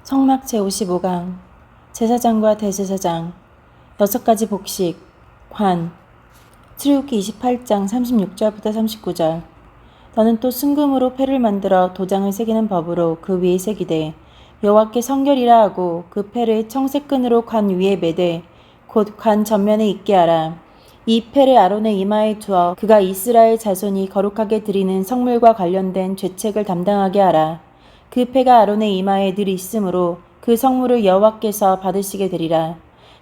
성막 제55강 제사장과 대제사장 6가지 복식 관 출애굽기 28장 36절부터 39절 너는 또 순금으로 패를 만들어 도장을 새기는 법으로 그 위에 새기되 여호와께 성결이라 하고 그 패를 청색끈으로 관 위에 매되 곧 관 전면에 있게 하라. 이 패를 아론의 이마에 두어 그가 이스라엘 자손이 거룩하게 드리는 성물과 관련된 죄책을 담당하게 하라. 그 패가 아론의 이마에 늘 있으므로 그 성물을 여호와께서 받으시게 되리라.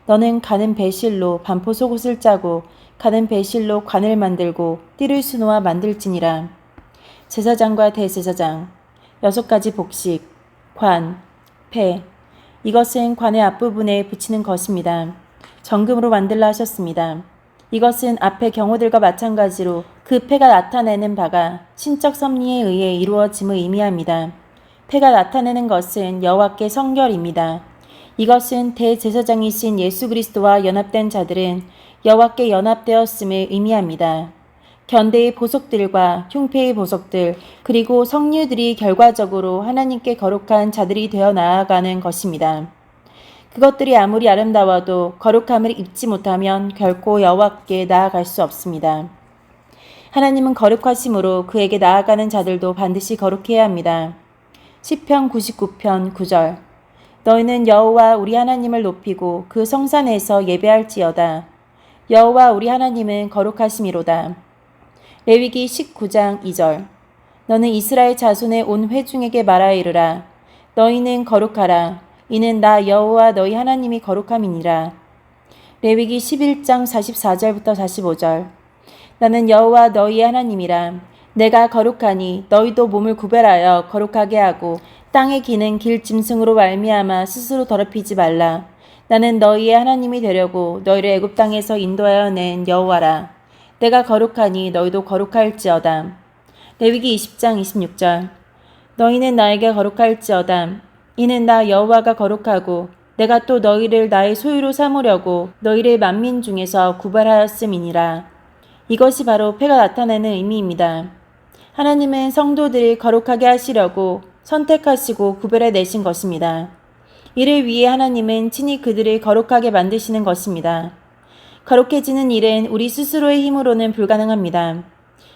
너는 가는 배실로 반포 속옷을 짜고 가는 배실로 관을 만들고 띠를 수놓아 만들지니라. 제사장과 대제사장 6가지 복식 관, 패 이것은 관의 앞부분에 붙이는 것입니다. 정금으로 만들라 하셨습니다. 이것은 앞의 경우들과 마찬가지로 그 패가 나타내는 바가 신적 섭리에 의해 이루어짐을 의미합니다. 패가 나타내는 것은 여호와께 성결입니다. 이것은 대제사장이신 예수 그리스도와 연합된 자들은 여호와께 연합되었음을 의미합니다. 견대의 보석들과 흉패의 보석들 그리고 성류들이 결과적으로 하나님께 거룩한 자들이 되어 나아가는 것입니다. 그것들이 아무리 아름다워도 거룩함을 입지 못하면 결코 여호와께 나아갈 수 없습니다. 하나님은 거룩하심으로 그에게 나아가는 자들도 반드시 거룩해야 합니다. 시편 99편 9절 너희는 여호와 우리 하나님을 높이고 그 성산에서 예배할지어다. 여호와 우리 하나님은 거룩하심이로다. 레위기 19장 2절 너는 이스라엘 자손의 온 회중에게 말하여 이르라. 너희는 거룩하라. 이는 나 여호와 너희 하나님이 거룩함이니라. 레위기 11장 44절부터 45절 나는 여호와 너희의 하나님이라. 내가 거룩하니 너희도 몸을 구별하여 거룩하게 하고 땅에 기는 길 짐승으로 말미암아 스스로 더럽히지 말라. 나는 너희의 하나님이 되려고 너희를 애굽 땅에서 인도하여 낸 여호와라. 내가 거룩하니 너희도 거룩할지어다. 레위기 20장 26절 너희는 나에게 거룩할지어다. 이는 나 여호와가 거룩하고 내가 또 너희를 나의 소유로 삼으려고 너희를 만민 중에서 구별하였음이니라. 이것이 바로 패가 나타내는 의미입니다. 하나님은 성도들을 거룩하게 하시려고 선택하시고 구별해 내신 것입니다. 이를 위해 하나님은 친히 그들을 거룩하게 만드시는 것입니다. 거룩해지는 일은 우리 스스로의 힘으로는 불가능합니다.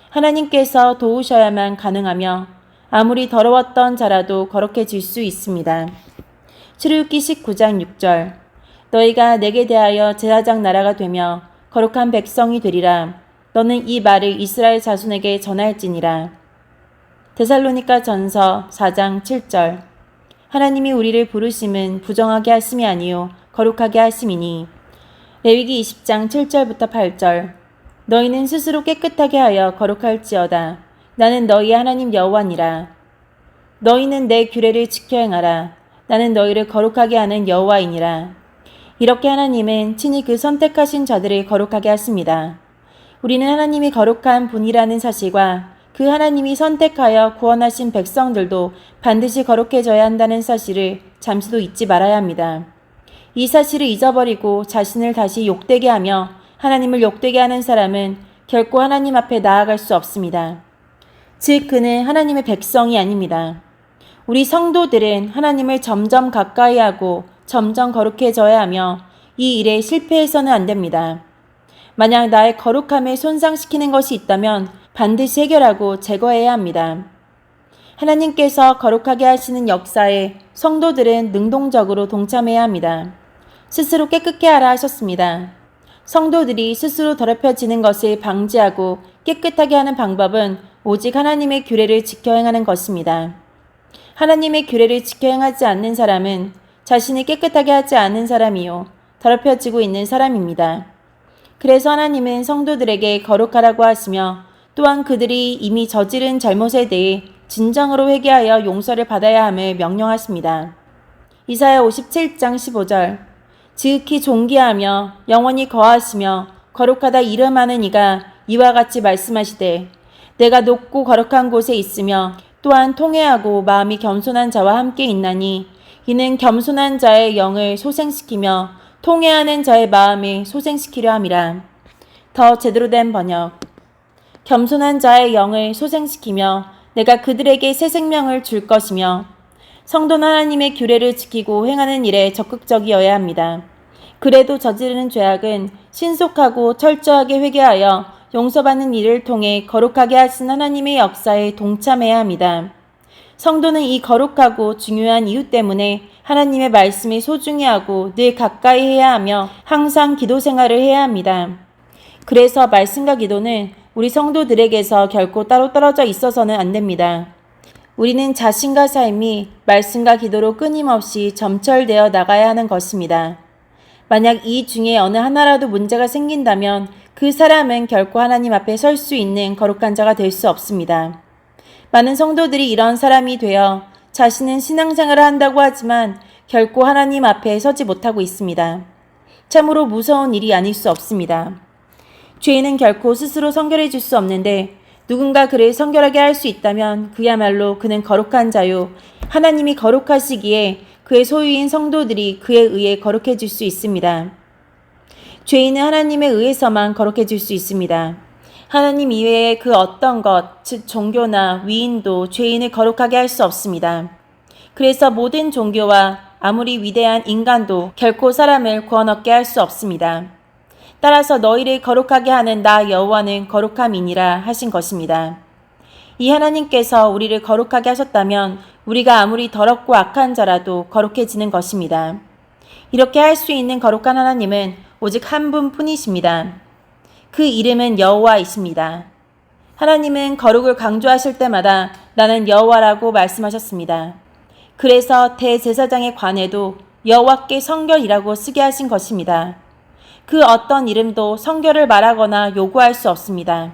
하나님께서 도우셔야만 가능하며 아무리 더러웠던 자라도 거룩해질 수 있습니다. 출애굽기 19장 6절 너희가 내게 대하여 제사장 나라가 되며 거룩한 백성이 되리라. 너는 이 말을 이스라엘 자손에게 전할지니라. 데살로니가 전서 4장 7절 하나님이 우리를 부르심은 부정하게 하심이 아니요 거룩하게 하심이니. 레위기 20장 7절부터 8절 너희는 스스로 깨끗하게 하여 거룩할지어다. 나는 너희 하나님 여호와니라. 너희는 내 규례를 지켜 행하라. 나는 너희를 거룩하게 하는 여호와이니라. 이렇게 하나님은 친히 그 선택하신 자들을 거룩하게 하십니다. 우리는 하나님이 거룩한 분이라는 사실과 그 하나님이 선택하여 구원하신 백성들도 반드시 거룩해져야 한다는 사실을 잠시도 잊지 말아야 합니다. 이 사실을 잊어버리고 자신을 다시 욕되게 하며 하나님을 욕되게 하는 사람은 결코 하나님 앞에 나아갈 수 없습니다. 즉 그는 하나님의 백성이 아닙니다. 우리 성도들은 하나님을 점점 가까이 하고 점점 거룩해져야 하며 이 일에 실패해서는 안 됩니다. 만약 나의 거룩함을 손상시키는 것이 있다면 반드시 해결하고 제거해야 합니다. 하나님께서 거룩하게 하시는 역사에 성도들은 능동적으로 동참해야 합니다. 스스로 깨끗게 하라 하셨습니다. 성도들이 스스로 더럽혀지는 것을 방지하고 깨끗하게 하는 방법은 오직 하나님의 규례를 지켜 행하는 것입니다. 하나님의 규례를 지켜 행하지 않는 사람은 자신이 깨끗하게 하지 않은 사람이요 더럽혀지고 있는 사람입니다. 그래서 하나님은 성도들에게 거룩하라고 하시며 또한 그들이 이미 저지른 잘못에 대해 진정으로 회개하여 용서를 받아야 함을 명령하십니다. 이사야 57장 15절 지극히 존귀하며 영원히 거하시며 거룩하다 이름하는 이가 이와 같이 말씀하시되 내가 높고 거룩한 곳에 있으며 또한 통회하고 마음이 겸손한 자와 함께 있나니 이는 겸손한 자의 영을 소생시키며 통회하는 자의 마음을 소생시키려 함이라. 더 제대로 된 번역 겸손한 자의 영을 소생시키며 내가 그들에게 새 생명을 줄 것이며 성도는 하나님의 규례를 지키고 행하는 일에 적극적이어야 합니다. 그래도 저지르는 죄악은 신속하고 철저하게 회개하여 용서받는 일을 통해 거룩하게 하신 하나님의 역사에 동참해야 합니다. 성도는 이 거룩하고 중요한 이유 때문에 하나님의 말씀이 소중히 하고 늘 가까이 해야 하며 항상 기도 생활을 해야 합니다. 그래서 말씀과 기도는 우리 성도들에게서 결코 따로 떨어져 있어서는 안 됩니다. 우리는 자신과 삶이 말씀과 기도로 끊임없이 점철되어 나가야 하는 것입니다. 만약 이 중에 어느 하나라도 문제가 생긴다면 그 사람은 결코 하나님 앞에 설 수 있는 거룩한 자가 될 수 없습니다. 많은 성도들이 이런 사람이 되어 자신은 신앙생활을 한다고 하지만 결코 하나님 앞에 서지 못하고 있습니다. 참으로 무서운 일이 아닐 수 없습니다. 죄인은 결코 스스로 성결해 줄 수 없는데 누군가 그를 성결하게 할 수 있다면 그야말로 그는 거룩한 자요. 하나님이 거룩하시기에 그의 소유인 성도들이 그에 의해 거룩해질 수 있습니다. 죄인은 하나님에 의해서만 거룩해질 수 있습니다. 하나님 이외의 그 어떤 것, 즉 종교나 위인도 죄인을 거룩하게 할 수 없습니다. 그래서 모든 종교와 아무리 위대한 인간도 결코 사람을 구원 얻게 할 수 없습니다. 따라서 너희를 거룩하게 하는 나 여호와는 거룩함이니라 하신 것입니다. 이 하나님께서 우리를 거룩하게 하셨다면 우리가 아무리 더럽고 악한 자라도 거룩해지는 것입니다. 이렇게 할 수 있는 거룩한 하나님은 오직 한 분뿐이십니다. 그 이름은 여호와이십니다. 하나님은 거룩을 강조하실 때마다 나는 여호와라고 말씀하셨습니다. 그래서 대제사장에 관해도 여호와께 성결이라고 쓰게 하신 것입니다. 그 어떤 이름도 성결을 말하거나 요구할 수 없습니다.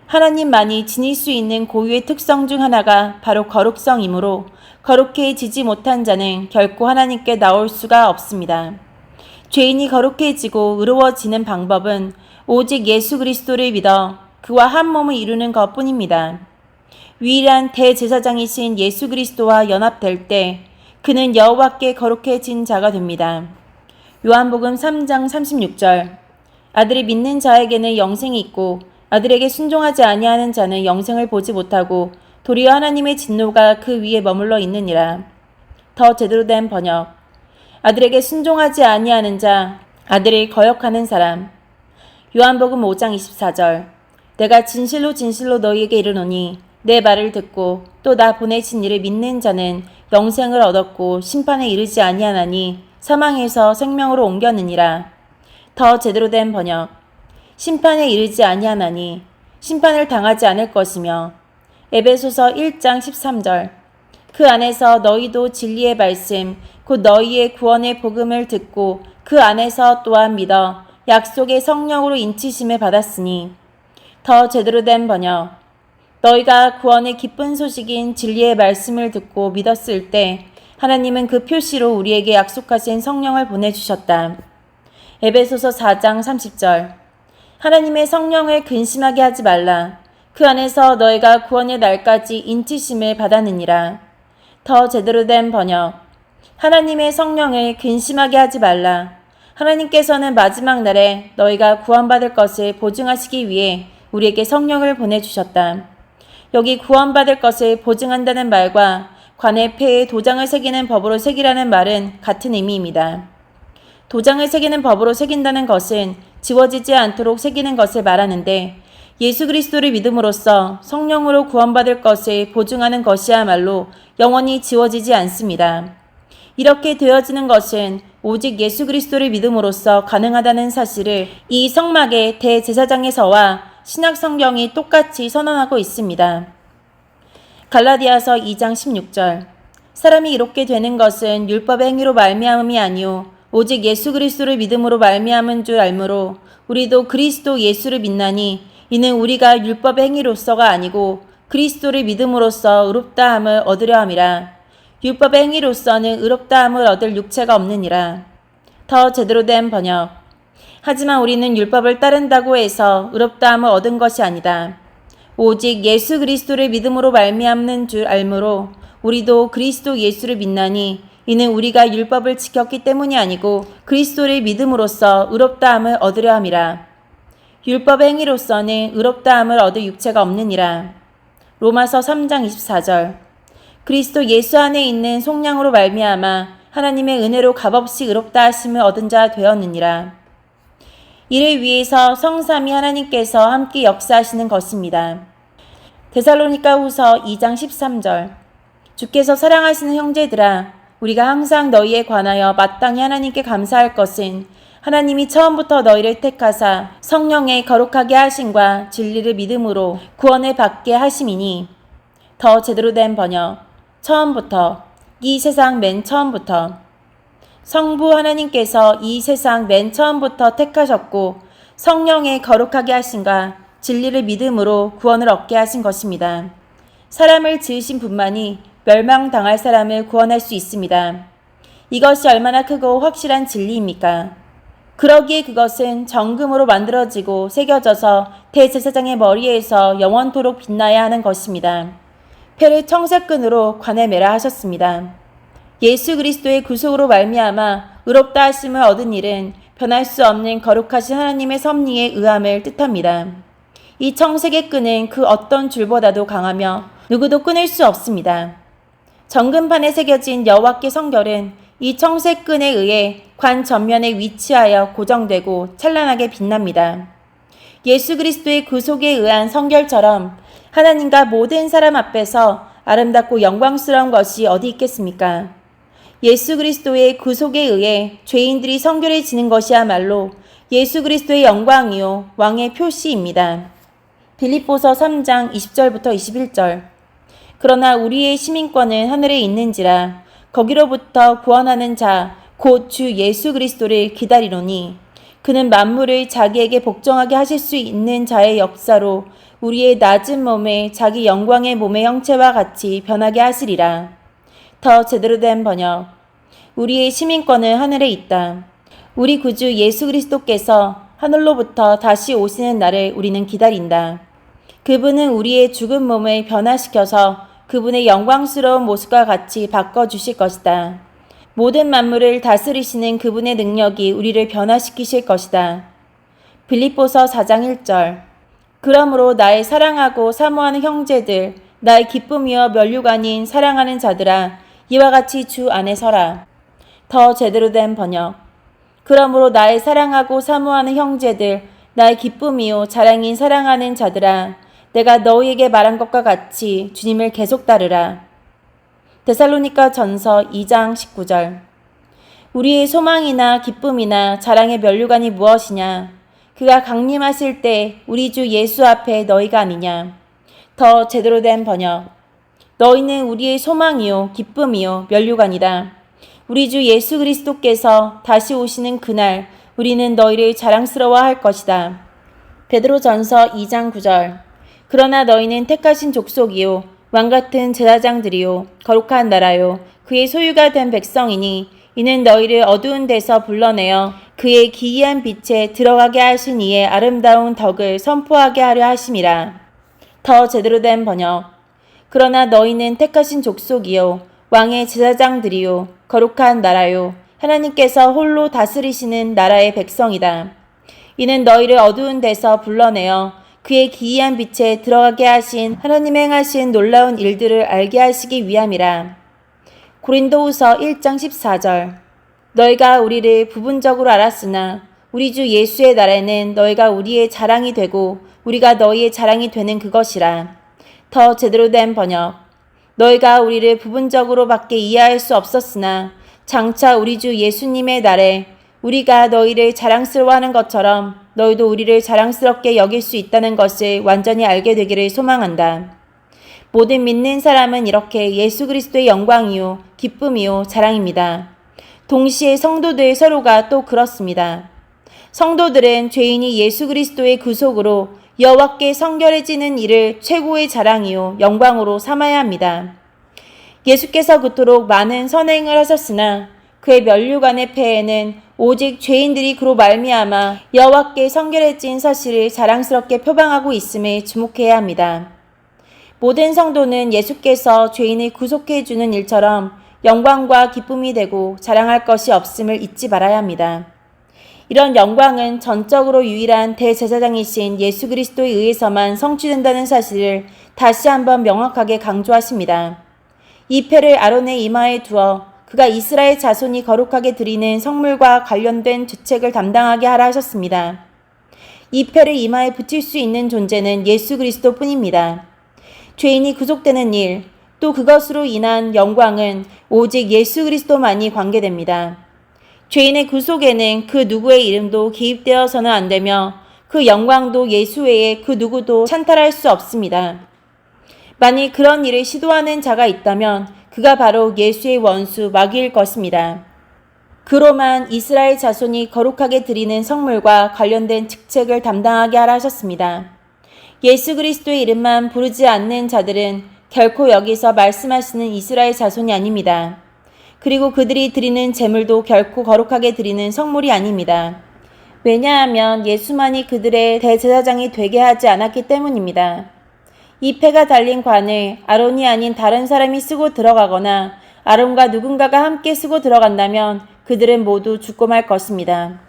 하나님만이 지닐 수 있는 고유의 특성 중 하나가 바로 거룩성이므로 거룩해지지 못한 자는 결코 하나님께 나올 수가 없습니다. 죄인이 거룩해지고 의로워지는 방법은 오직 예수 그리스도를 믿어 그와 한 몸을 이루는 것뿐입니다. 유일한 대제사장이신 예수 그리스도와 연합될 때 그는 여호와께 거룩해진 자가 됩니다. 요한복음 3장 36절 아들이 믿는 자에게는 영생이 있고 아들에게 순종하지 아니하는 자는 영생을 보지 못하고 도리어 하나님의 진노가 그 위에 머물러 있느니라. 더 제대로 된 번역 아들에게 순종하지 아니하는 자, 아들을 거역하는 사람. 요한복음 5장 24절 내가 진실로 진실로 너희에게 이르노니 내 말을 듣고 또 나 보내신 이를 믿는 자는 영생을 얻었고 심판에 이르지 아니하나니 사망에서 생명으로 옮겼느니라. 더 제대로 된 번역 심판에 이르지 아니하나니 심판을 당하지 않을 것이며 에베소서 1장 13절 그 안에서 너희도 진리의 말씀 곧 너희의 구원의 복음을 듣고 그 안에서 또한 믿어 약속의 성령으로 인치심을 받았으니. 더 제대로 된 번역 너희가 구원의 기쁜 소식인 진리의 말씀을 듣고 믿었을 때 하나님은 그 표시로 우리에게 약속하신 성령을 보내주셨다. 에베소서 4장 30절 하나님의 성령을 근심하게 하지 말라. 그 안에서 너희가 구원의 날까지 인치심을 받았느니라. 더 제대로 된 번역 하나님의 성령을 근심하게 하지 말라. 하나님께서는 마지막 날에 너희가 구원받을 것을 보증하시기 위해 우리에게 성령을 보내주셨다. 여기 구원받을 것을 보증한다는 말과 관의 폐에 도장을 새기는 법으로 새기라는 말은 같은 의미입니다. 도장을 새기는 법으로 새긴다는 것은 지워지지 않도록 새기는 것을 말하는데 예수 그리스도를 믿음으로써 성령으로 구원받을 것을 보증하는 것이야말로 영원히 지워지지 않습니다. 이렇게 되어지는 것은 오직 예수 그리스도를 믿음으로써 가능하다는 사실을 이 성막의 대제사장에서와 신약 성경이 똑같이 선언하고 있습니다. 갈라디아서 2장 16절 사람이 이롭게 되는 것은 율법의 행위로 말미암음이 아니요 오직 예수 그리스도를 믿음으로 말미암은 줄 알므로 우리도 그리스도 예수를 믿나니 이는 우리가 율법의 행위로서가 아니고 그리스도를 믿음으로써 의롭다함을 얻으려 함이라. 율법의 행위로서는 의롭다함을 얻을 육체가 없느니라. 더 제대로 된 번역 하지만 우리는 율법을 따른다고 해서 의롭다함을 얻은 것이 아니다. 오직 예수 그리스도를 믿음으로 말미암는 줄 알므로 우리도 그리스도 예수를 믿나니 이는 우리가 율법을 지켰기 때문이 아니고 그리스도를 믿음으로써 의롭다함을 얻으려 함이라. 율법의 행위로서는 의롭다함을 얻을 육체가 없느니라. 로마서 3장 24절 그리스도 예수 안에 있는 속량으로 말미암아 하나님의 은혜로 값없이 의롭다 하심을 얻은 자 되었느니라. 이를 위해서 성삼위 하나님께서 함께 역사하시는 것입니다. 데살로니가 후서 2장 13절. 주께서 사랑하시는 형제들아, 우리가 항상 너희에 관하여 마땅히 하나님께 감사할 것은 하나님이 처음부터 너희를 택하사 성령의 거룩하게 하심과 진리를 믿음으로 구원을 받게 하심이니. 더 제대로 된 번역. 처음부터, 이 세상 맨 처음부터. 성부 하나님께서 이 세상 맨 처음부터 택하셨고 성령의 거룩하게 하심과 진리를 믿음으로 구원을 얻게 하신 것입니다. 사람을 지으신 분만이 멸망당할 사람을 구원할 수 있습니다. 이것이 얼마나 크고 확실한 진리입니까? 그러기에 그것은 정금으로 만들어지고 새겨져서 대제사장의 머리에서 영원토록 빛나야 하는 것입니다. 패를 청색끈으로 관에 매라 하셨습니다. 예수 그리스도의 구속으로 말미암아 의롭다 하심을 얻은 일은 변할 수 없는 거룩하신 하나님의 섭리에 의함을 뜻합니다. 이 청색의 끈은 그 어떤 줄보다도 강하며 누구도 끊을 수 없습니다. 정금판에 새겨진 여호와께 성결은 이 청색 끈에 의해 관 전면에 위치하여 고정되고 찬란하게 빛납니다. 예수 그리스도의 구속에 의한 성결처럼 하나님과 모든 사람 앞에서 아름답고 영광스러운 것이 어디 있겠습니까? 예수 그리스도의 구속에 의해 죄인들이 성결해지는 것이야말로 예수 그리스도의 영광이요 왕의 표시입니다. 빌립보서 3장 20절부터 21절. 그러나 우리의 시민권은 하늘에 있는지라 거기로부터 구원하는 자 곧 주 예수 그리스도를 기다리노니 그는 만물을 자기에게 복종하게 하실 수 있는 자의 역사로 우리의 낮은 몸에 자기 영광의 몸의 형체와 같이 변하게 하시리라. 더 제대로 된 번역. 우리의 시민권은 하늘에 있다. 우리 구주 예수 그리스도께서 하늘로부터 다시 오시는 날을 우리는 기다린다. 그분은 우리의 죽은 몸을 변화시켜서 그분의 영광스러운 모습과 같이 바꿔주실 것이다. 모든 만물을 다스리시는 그분의 능력이 우리를 변화시키실 것이다. 빌립보서 4장 1절. 그러므로 나의 사랑하고 사모하는 형제들, 나의 기쁨이여 면류관인 사랑하는 자들아, 이와 같이 주 안에 서라. 더 제대로 된 번역. 그러므로 나의 사랑하고 사모하는 형제들, 나의 기쁨이요 자랑인 사랑하는 자들아, 내가 너희에게 말한 것과 같이 주님을 계속 따르라. 데살로니가 전서 2장 19절. 우리의 소망이나 기쁨이나 자랑의 면류관이 무엇이냐? 그가 강림하실 때 우리 주 예수 앞에 너희가 아니냐? 더 제대로 된 번역. 너희는 우리의 소망이요 기쁨이요 면류관이다. 우리 주 예수 그리스도께서 다시 오시는 그날 우리는 너희를 자랑스러워할 것이다. 베드로전서 2장 9절. 그러나 너희는 택하신 족속이요 왕같은 제사장들이요 거룩한 나라요 그의 소유가 된 백성이니 이는 너희를 어두운 데서 불러내어 그의 기이한 빛에 들어가게 하신 이의 아름다운 덕을 선포하게 하려 하심이라. 더 제대로 된 번역. 그러나 너희는 택하신 족속이요 왕의 제사장들이요 거룩한 나라요 하나님께서 홀로 다스리시는 나라의 백성이다. 이는 너희를 어두운 데서 불러내어 그의 기이한 빛에 들어가게 하신 하나님의 행하신 놀라운 일들을 알게 하시기 위함이라. 고린도후서 1장 14절. 너희가 우리를 부분적으로 알았으나 우리 주 예수의 날에는 너희가 우리의 자랑이 되고 우리가 너희의 자랑이 되는 그것이라. 더 제대로 된 번역. 너희가 우리를 부분적으로 밖에 이해할 수 없었으나 장차 우리 주 예수님의 날에 우리가 너희를 자랑스러워하는 것처럼 너희도 우리를 자랑스럽게 여길 수 있다는 것을 완전히 알게 되기를 소망한다. 모든 믿는 사람은 이렇게 예수 그리스도의 영광이요 기쁨이요 자랑입니다. 동시에 성도들 서로가 또 그렇습니다. 성도들은 죄인이 예수 그리스도의 구속으로 여호와께 성결해지는 일을 최고의 자랑이요 영광으로 삼아야 합니다. 예수께서 그토록 많은 선행을 하셨으나 그의 면류관의 폐에는 오직 죄인들이 그로 말미암아 여호와께 성결해진 사실을 자랑스럽게 표방하고 있음에 주목해야 합니다. 모든 성도는 예수께서 죄인을 구속해 주는 일처럼 영광과 기쁨이 되고 자랑할 것이 없음을 잊지 말아야 합니다. 이런 영광은 전적으로 유일한 대제사장이신 예수 그리스도에 의해서만 성취된다는 사실을 다시 한번 명확하게 강조하십니다. 이 패를 아론의 이마에 두어 그가 이스라엘 자손이 거룩하게 드리는 성물과 관련된 죄책을 담당하게 하라 하셨습니다. 이 패를 이마에 붙일 수 있는 존재는 예수 그리스도 뿐입니다. 죄인이 구속되는 일, 또 그것으로 인한 영광은 오직 예수 그리스도만이 관계됩니다. 죄인의 구속에는 그 누구의 이름도 개입되어서는 안 되며 그 영광도 예수 외에 그 누구도 찬탈할 수 없습니다. 만일 그런 일을 시도하는 자가 있다면 그가 바로 예수의 원수 마귀일 것입니다. 그로만 이스라엘 자손이 거룩하게 드리는 성물과 관련된 직책을 담당하게 하라 하셨습니다. 예수 그리스도의 이름만 부르지 않는 자들은 결코 여기서 말씀하시는 이스라엘 자손이 아닙니다. 그리고 그들이 드리는 제물도 결코 거룩하게 드리는 성물이 아닙니다. 왜냐하면 예수만이 그들의 대제사장이 되게 하지 않았기 때문입니다. 이 패가 달린 관을 아론이 아닌 다른 사람이 쓰고 들어가거나 아론과 누군가가 함께 쓰고 들어간다면 그들은 모두 죽고 말 것입니다.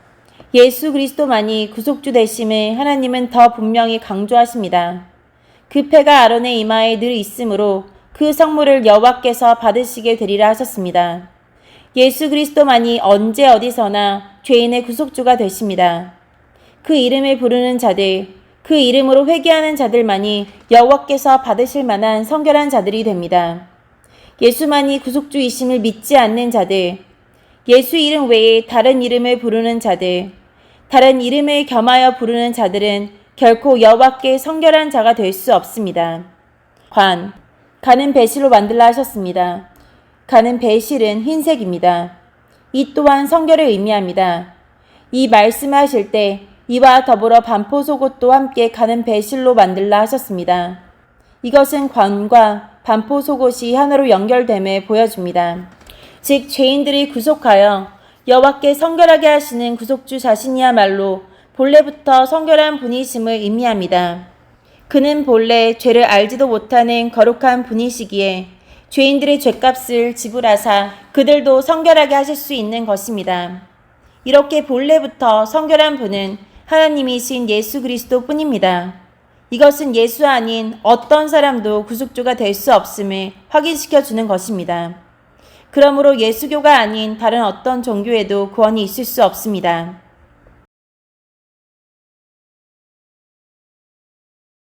예수 그리스도만이 구속주 되심을 하나님은 더 분명히 강조하십니다. 그 패가 아론의 이마에 늘 있으므로 그 성물을 여호와께서 받으시게 되리라 하셨습니다. 예수 그리스도만이 언제 어디서나 죄인의 구속주가 되십니다. 그 이름을 부르는 자들, 그 이름으로 회개하는 자들만이 여호와께서 받으실 만한 성결한 자들이 됩니다. 예수만이 구속주이심을 믿지 않는 자들, 예수 이름 외에 다른 이름을 부르는 자들, 다른 이름을 겸하여 부르는 자들은 결코 여호와께 성결한 자가 될 수 없습니다. 간은 배실로 만들라 하셨습니다. 간은 배실은 흰색입니다. 이 또한 성결을 의미합니다. 이 말씀하실 때 이와 더불어 반포 속옷도 함께 가는 배실로 만들라 하셨습니다. 이것은 관과 반포 속옷이 하나로 연결됨을 보여줍니다. 즉 죄인들이 구속하여 여호와께 성결하게 하시는 구속주 자신이야말로 본래부터 성결한 분이심을 의미합니다. 그는 본래 죄를 알지도 못하는 거룩한 분이시기에 죄인들의 죄값을 지불하사 그들도 성결하게 하실 수 있는 것입니다. 이렇게 본래부터 성결한 분은 하나님이신 예수 그리스도 뿐입니다. 이것은 예수 아닌 어떤 사람도 구속주가 될 수 없음을 확인시켜 주는 것입니다. 그러므로 예수교가 아닌 다른 어떤 종교에도 구원이 있을 수 없습니다.